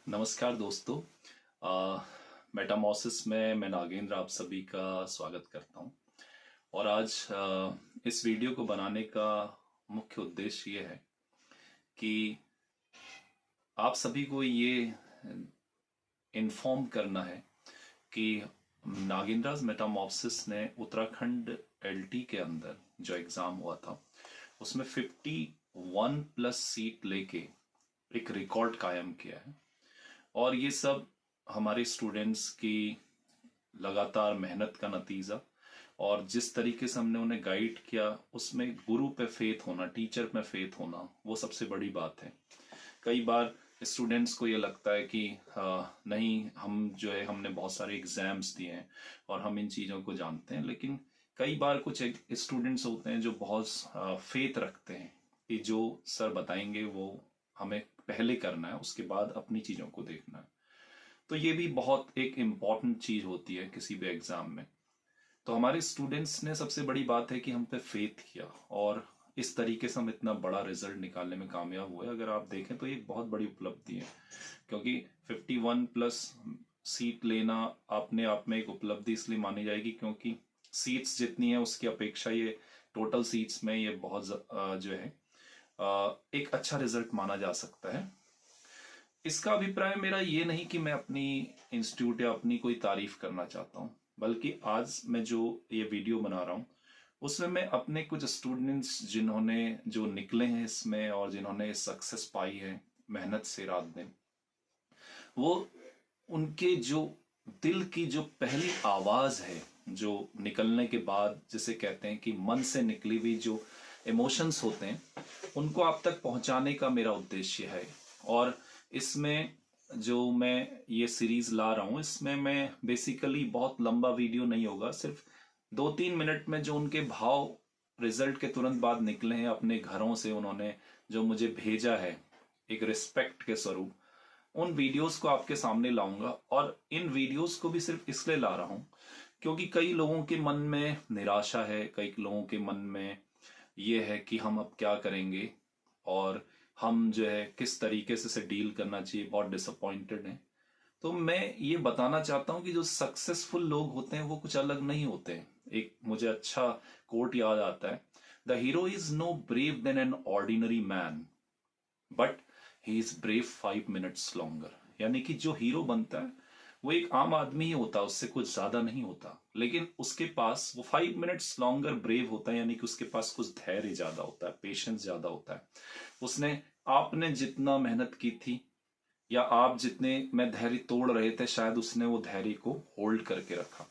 नमस्कार दोस्तों। मेटामॉर्सिस में मैं नागेंद्र आप सभी का स्वागत करता हूं। और आज इस वीडियो को बनाने का मुख्य उद्देश्य ये है कि आप सभी को ये इन्फॉर्म करना है कि नागेंद्राज मेटामॉर्सिस ने उत्तराखंड एलटी के अंदर जो एग्ज़ाम हुआ था उसमें 51 प्लस सीट लेके एक रिकॉर्ड कायम किया है। और ये सब हमारे स्टूडेंट्स की लगातार मेहनत का नतीजा और जिस तरीके से हमने उन्हें गाइड किया उसमें गुरु पे फेथ होना, टीचर में फेथ होना, वो सबसे बड़ी बात है। कई बार स्टूडेंट्स को ये लगता है कि नहीं, हम जो है हमने बहुत सारे एग्जाम्स दिए हैं और हम इन चीज़ों को जानते हैं, लेकिन कई बार कुछ स्टूडेंट्स होते हैं जो बहुत फेथ रखते हैं कि जो सर बताएंगे वो हमें पहले करना है, उसके बाद अपनी चीज़ों को देखना है। तो ये भी बहुत एक इम्पॉर्टेंट चीज़ होती है किसी भी एग्ज़ाम में। तो हमारे स्टूडेंट्स ने सबसे बड़ी बात है कि हम पे फेथ किया और इस तरीके से हम इतना बड़ा रिजल्ट निकालने में कामयाब हुए। अगर आप देखें तो ये एक बहुत बड़ी उपलब्धि है, क्योंकि 51 प्लस सीट लेना अपने आप में एक उपलब्धि इसलिए मानी जाएगी क्योंकि सीट्स जितनी है उसकी अपेक्षा ये टोटल सीट्स में ये बहुत जो है एक अच्छा रिजल्ट माना जा सकता है। इसका अभिप्राय मेरा ये नहीं कि मैं अपनी इंस्टीट्यूट या अपनी कोई तारीफ करना चाहता हूँ, बल्कि आज मैं जो ये वीडियो बना रहा हूँ उसमें मैं अपने कुछ स्टूडेंट्स जिन्होंने जो निकले हैं इसमें और जिन्होंने सक्सेस पाई है मेहनत से रात दिन, वो उनके जो दिल की जो पहली आवाज है जो निकलने के बाद, जिसे कहते हैं कि मन से निकली हुई जो इमोशंस होते हैं, उनको आप तक पहुंचाने का मेरा उद्देश्य है। और इसमें जो मैं ये सीरीज ला रहा हूँ इसमें मैं बेसिकली बहुत लंबा वीडियो नहीं होगा, सिर्फ 2-3 मिनट में जो उनके भाव रिजल्ट के तुरंत बाद निकले हैं अपने घरों से, उन्होंने जो मुझे भेजा है एक रिस्पेक्ट के स्वरूप, उन वीडियोस को आपके सामने लाऊंगा। और इन वीडियोस को भी सिर्फ इसलिए ला रहा हूं क्योंकि कई लोगों के मन में निराशा है, कई लोगों के मन में ये है कि हम अब क्या करेंगे और हम जो है किस तरीके से डील करना चाहिए, बहुत डिसअपॉइंटेड हैं। तो मैं ये बताना चाहता हूँ कि जो सक्सेसफुल लोग होते हैं वो कुछ अलग नहीं होते हैं। एक मुझे अच्छा कोट याद आता है, the hero is no brave then an ordinary man but he is brave 5 minutes longer. यानी कि जो हीरो बनता है वो एक आम आदमी ही होता है, उससे कुछ ज्यादा नहीं होता, लेकिन उसके पास वो 5 मिनट्स लॉन्गर ब्रेव होता है। यानी कि उसके पास कुछ धैर्य ज्यादा होता है, पेशेंस ज्यादा होता है। उसने, आपने जितना मेहनत की थी या आप जितने में धैर्य तोड़ रहे थे, शायद उसने वो धैर्य को होल्ड करके रखा।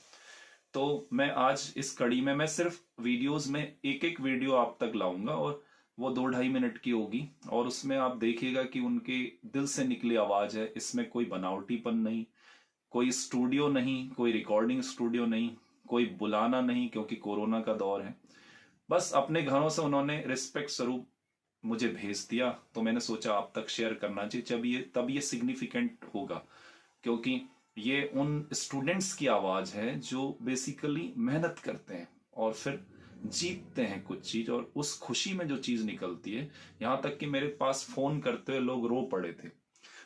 तो मैं आज इस कड़ी में मैं सिर्फ वीडियोस में एक एक वीडियो आप तक लाऊंगा और वो 2-2.5 मिनट की होगी और उसमें आप देखिएगा कि उनके दिल से निकली आवाज है। इसमें कोई बनावटीपन नहीं, कोई स्टूडियो नहीं, कोई रिकॉर्डिंग स्टूडियो नहीं, कोई बुलाना नहीं क्योंकि कोरोना का दौर है। बस अपने घरों से उन्होंने रिस्पेक्ट स्वरूप मुझे भेज दिया, तो मैंने सोचा आप तक शेयर करना चाहिए। तब ये सिग्निफिकेंट होगा क्योंकि ये उन स्टूडेंट्स की आवाज है जो बेसिकली मेहनत करते हैं और फिर जीतते हैं कुछ चीज, और उस खुशी में जो चीज निकलती है, यहाँ तक कि मेरे पास फोन करते हुए लोग रो पड़े थे।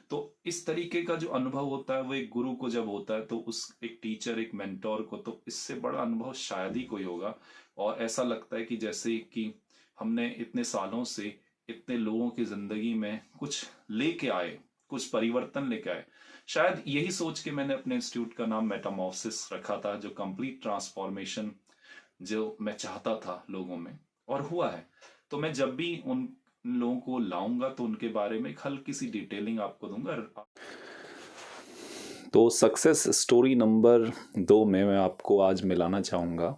तो इस तरीके का जो अनुभव होता है वो एक गुरु को जब होता है, तो उस एक टीचर, एक मेंटोर को, तो इससे बड़ा अनुभव शायद ही कोई होगा। और ऐसा लगता है कि जैसे कि हमने इतने सालों से इतने लोगों की जिंदगी में कुछ लेके आए, कुछ परिवर्तन लेके आए। शायद यही सोच के मैंने अपने इंस्टीट्यूट का नाम मेटामॉर्फसिस रखा था, जो कंप्लीट ट्रांसफॉर्मेशन जो मैं चाहता था लोगों में, और हुआ है। तो मैं जब भी उन लोगों को लाऊंगा तो उनके बारे में एक हल्की सी डिटेलिंग आपको दूंगा। तो सक्सेस स्टोरी नंबर 2 में मैं आपको आज मिलाना चाहूँगा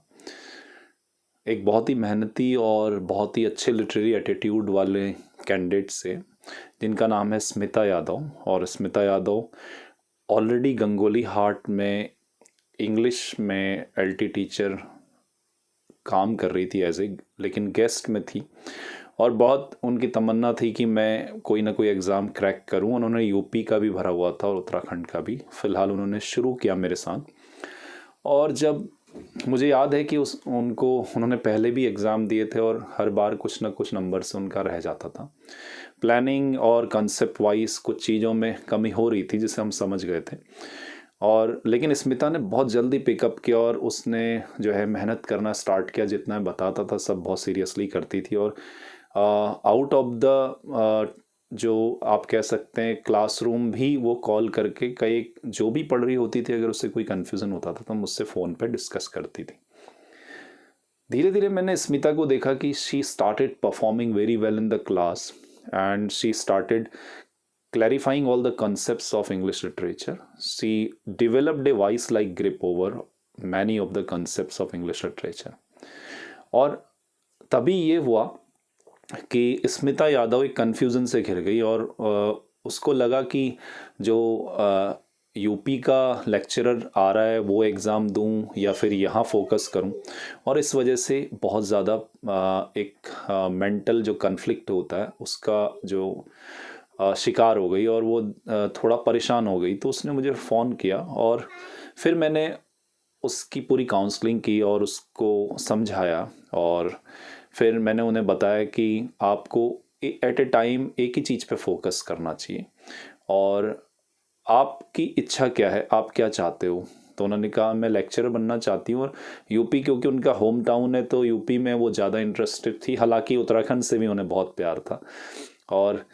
एक बहुत ही मेहनती और बहुत ही अच्छे लिटरेरी एटीट्यूड वाले कैंडिडेट से, जिनका नाम है स्मिता यादव। और स्मिता यादव ऑलरेडी गंगोली हाट में इंग्लिश में एलटी टीचर काम कर रही थी लेकिन गेस्ट में थी, और बहुत उनकी तमन्ना थी कि मैं कोई ना कोई एग्ज़ाम क्रैक करूं। उन्होंने यूपी का भी भरा हुआ था और उत्तराखंड का भी। फ़िलहाल उन्होंने शुरू किया मेरे साथ, और जब मुझे याद है कि उन्होंने पहले भी एग्ज़ाम दिए थे और हर बार कुछ ना कुछ नंबर से उनका रह जाता था। प्लानिंग और कंसेप्ट वाइज कुछ चीज़ों में कमी हो रही थी जिसे हम समझ गए थे, और लेकिन स्मिता ने बहुत जल्दी पिकअप किया और उसने जो है मेहनत करना स्टार्ट किया। जितना बताता था सब बहुत सीरियसली करती थी, और आउट ऑफ द जो आप कह सकते हैं क्लासरूम भी वो कॉल करके कई जो भी पढ़ रही होती थी, अगर उससे कोई कन्फ्यूज़न होता था तो मुझसे फ़ोन पे डिस्कस करती थी। धीरे धीरे मैंने स्मिता को देखा कि she started performing very well in the class and she started clarifying all the concepts of English literature. She developed a voice-like grip over many of the concepts of English literature. और तभी ये हुआ कि स्मिता यादव एक confusion से घिर गई, और उसको लगा कि जो यूपी का लेक्चरर आ रहा है वो एग्ज़ाम दूं या फिर यहाँ फोकस करूं, और इस वजह से बहुत ज़्यादा एक मेंटल जो कन्फ्लिक्ट होता है उसका जो शिकार हो गई, और वो थोड़ा परेशान हो गई। तो उसने मुझे फ़ोन किया और फिर मैंने उसकी पूरी काउंसलिंग की और उसको समझाया, और फिर मैंने उन्हें बताया कि आपको एट ए टाइम एक ही चीज़ पे फोकस करना चाहिए, और आपकी इच्छा क्या है, आप क्या चाहते हो। तो उन्होंने कहा मैं लेक्चरर बनना चाहती हूँ, और यूपी क्योंकि उनका होम टाउन है तो यूपी में वो ज़्यादा इंटरेस्टेड थी। हालांकि उत्तराखंड से भी उन्हें बहुत प्यार था। और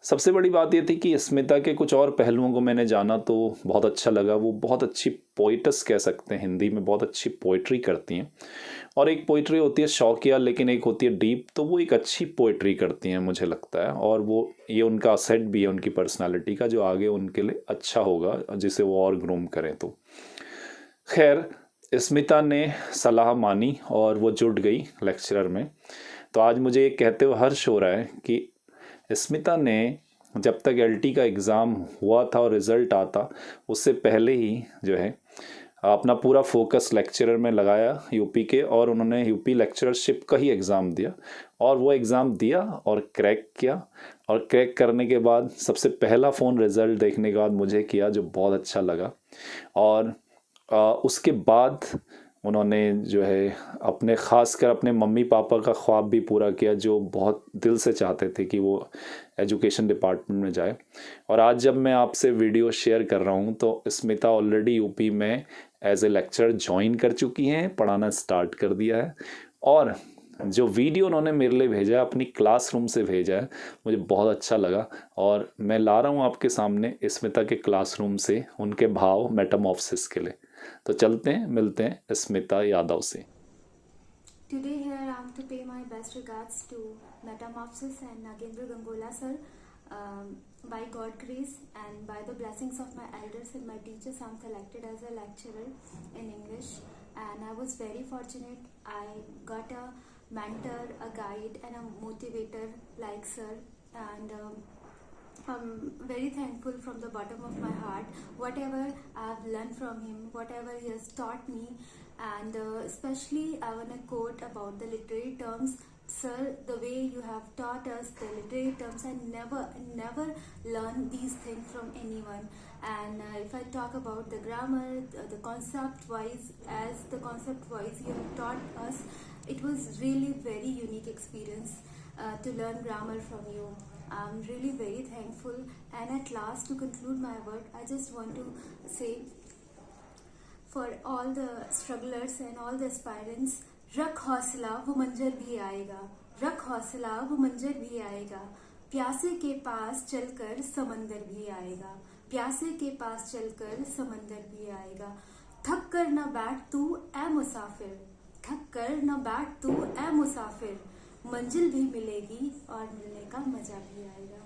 सबसे बड़ी बात ये थी कि स्मिता के कुछ और पहलुओं को मैंने जाना तो बहुत अच्छा लगा। वो बहुत अच्छी पोइटस कह सकते हैं, हिंदी में बहुत अच्छी पोइट्री करती हैं, और एक पोइट्री होती है शौकिया लेकिन एक होती है डीप, तो वो एक अच्छी पोइट्री करती हैं मुझे लगता है, और वो ये उनका असेट भी है उनकी पर्सनालिटी का जो आगे उनके लिए अच्छा होगा जिसे वो और ग्रूम करें। तो खैर स्मिता ने सलाह मानी और वो जुट गई लेक्चरर में। तो आज मुझे ये कहते हुए हर्ष हो रहा है कि स्मिता ने जब तक एलटी का एग्ज़ाम हुआ था और रिज़ल्ट आता उससे पहले ही जो है अपना पूरा फोकस लेक्चरर में लगाया यूपी के, और उन्होंने यूपी लेक्चरशिप का ही एग्ज़ाम दिया, और वो एग्ज़ाम दिया और क्रैक किया। और क्रैक करने के बाद सबसे पहला फ़ोन रिज़ल्ट देखने के बाद मुझे किया, जो बहुत अच्छा लगा। और उसके बाद उन्होंने जो है अपने ख़ासकर अपने मम्मी पापा का ख्वाब भी पूरा किया, जो बहुत दिल से चाहते थे कि वो एजुकेशन डिपार्टमेंट में जाए। और आज जब मैं आपसे वीडियो शेयर कर रहा हूँ तो स्मिता ऑलरेडी यूपी में एज ए लेक्चरर ज्वाइन कर चुकी हैं, पढ़ाना स्टार्ट कर दिया है। और जो वीडियो उन्होंने मेरे लिए भेजा है, अपनी क्लासरूम से भेजा है, मुझे बहुत अच्छा लगा, और मैं ला रहा हूँ आपके सामने स्मिता के क्लासरूम से उनके भाव मेटामॉर्फोसिस के लिए। तो चलते हैं, मिलते हैं स्मिता यादव से। Today here I am to pay my best regards to Metamorphosis and Nagendra Gangola sir. By God grace and by the blessings of my elders and my teachers, I am selected as a lecturer in English, and I was very fortunate. I got a mentor, a guide and a motivator like sir, and I'm very thankful from the bottom of my heart. Whatever I've learned from him, whatever he has taught me, and especially I want to quote about the literary terms. Sir, the way you have taught us the literary terms, I never learned these things from anyone. And if I talk about the grammar, the concept wise, as the concept wise you have taught us, it was really very unique experience to learn grammar from you. I'm really very thankful. And at last, to conclude my word, I just want to say, for all the strugglers and all the aspirants, रख हौसला वो मंजर भी आएगा, रख हौसला वो मंजर भी आएगा, प्यासे के पास चलकर समंदर भी आएगा, प्यासे के पास चलकर समंदर भी आएगा। थक कर न बैठ तू ऐ मुसाफिर, थक कर न बैठ तू ऐ मुसाफिर, मंजिल भी मिलेगी और मिलने का मजा भी आएगा।